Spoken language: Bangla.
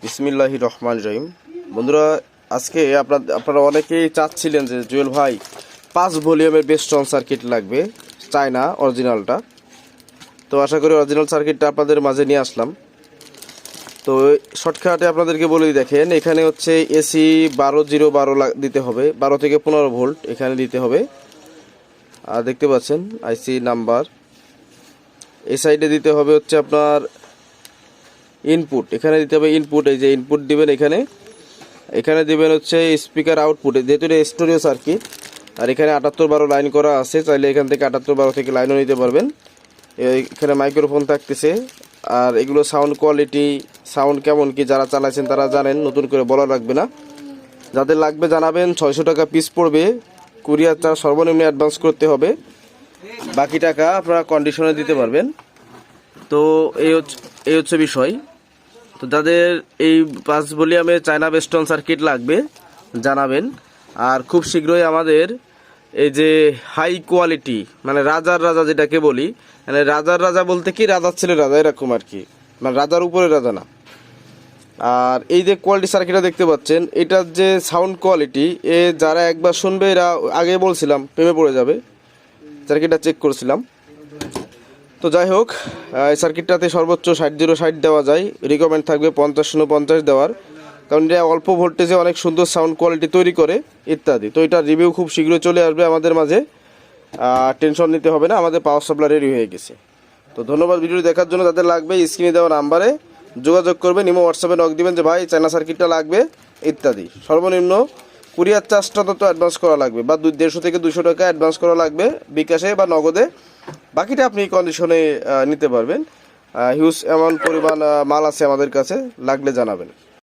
বিসমিল্লাহির রহমান রহিম। বন্ধুরা, আজকে আপনারা অনেকেই চাচ্ছিলেন যে জুয়েল ভাই 5 ভলিউমের বেস্টন সার্কিট লাগবে, চায়না অরিজিনালটা। তো আশা করি অরিজিনাল সার্কিটটা আপনাদের মাঝে নিয়ে আসলাম। তো শর্টকাটে আপনাদেরকে বলে দেখেন, এখানে হচ্ছে এসি 12-0-12 দিতে হবে, 12 থেকে 15 ভোল্ট এখানে দিতে হবে। আর দেখতে পাচ্ছেন আইসি নাম্বার। এই সাইডে দিতে হবে হচ্ছে আপনার ইনপুট, এখানে দিতে হবে ইনপুট। এই যে ইনপুট দিবেন এখানে দিবেন হচ্ছে স্পিকার আউটপুট, যেহেতু এটা স্টোরিও সার্কিট। আর এখানে 78-12 লাইন করা আছে, চাইলে এখান থেকে 78-12 থেকে লাইনও নিতে পারবেন। এখানে মাইক্রোফোন থাকতেছে। আর এগুলো সাউন্ড কোয়ালিটি, সাউন্ড কেমন কি যারা চালাইছেন তারা জানেন, নতুন করে বলা লাগবে না। যাদের লাগবে জানাবেন। 600 টাকা পিস পড়বে, কুরিয়ার চার্জ সর্বনিম্ন অ্যাডভান্স করতে হবে, বাকি টাকা আপনারা কন্ডিশনে দিতে পারবেন। তো এই হচ্ছে বিষয়। তো যাদের এই 5 ভলিউমে চায়না বেস্টন সার্কিট লাগবে জানাবেন। আর খুব শীঘ্রই আমাদের এই যে হাই কোয়ালিটি, মানে রাজার রাজা যেটাকে বলি, মানে রাজার রাজা বলতে কি রাজার ছেলে রাজা, এরকম আর কি, মানে রাজার উপরে রাজা না। আর এই যে কোয়ালিটি সার্কিটটা দেখতে পাচ্ছেন, এটার যে সাউন্ড কোয়ালিটি, যারা একবার শুনবে এরা, আগে বলছিলাম, প্রেমে পড়ে যাবে। সার্কিটটা চেক করেছিলাম। তো যাই হোক, এই সার্কিটটাতে সর্বোচ্চ 60-0-60 দেওয়া যায়, রিকমেন্ড থাকবে 50-50 দেওয়ার, কারণ এটা অল্প ভোল্টেজে অনেক সুন্দর সাউন্ড কোয়ালিটি তৈরি করে ইত্যাদি। তো এটার রিভিউ খুব শীঘ্রই চলে আসবে আমাদের মাঝে, টেনশন নিতে হবে না, আমাদের পাওয়ার সাপ্লাই রেডি হয়ে গেছে। তো ধন্যবাদ ভিডিওটি দেখার জন্য। যাদের লাগবে স্ক্রিনে দেওয়া নাম্বারে যোগাযোগ করবেন, ইমো হোয়াটসঅ্যাপে নক দিবেন যে ভাই চায়না সার্কিটটা লাগবে ইত্যাদি। সর্বনিম্ন কুরিয়ার চার্জটা তো অ্যাডভান্স করা লাগবে, বা 150 থেকে 200 টাকা অ্যাডভান্স করা লাগবে বিকাশে বা নগদে, বাকিটা আপনি কন্ডিশনে নিতে পারবেন। হিউজ এমন পরিমাণ মাল আছে আমাদের কাছে, লাগলে জানাবেন।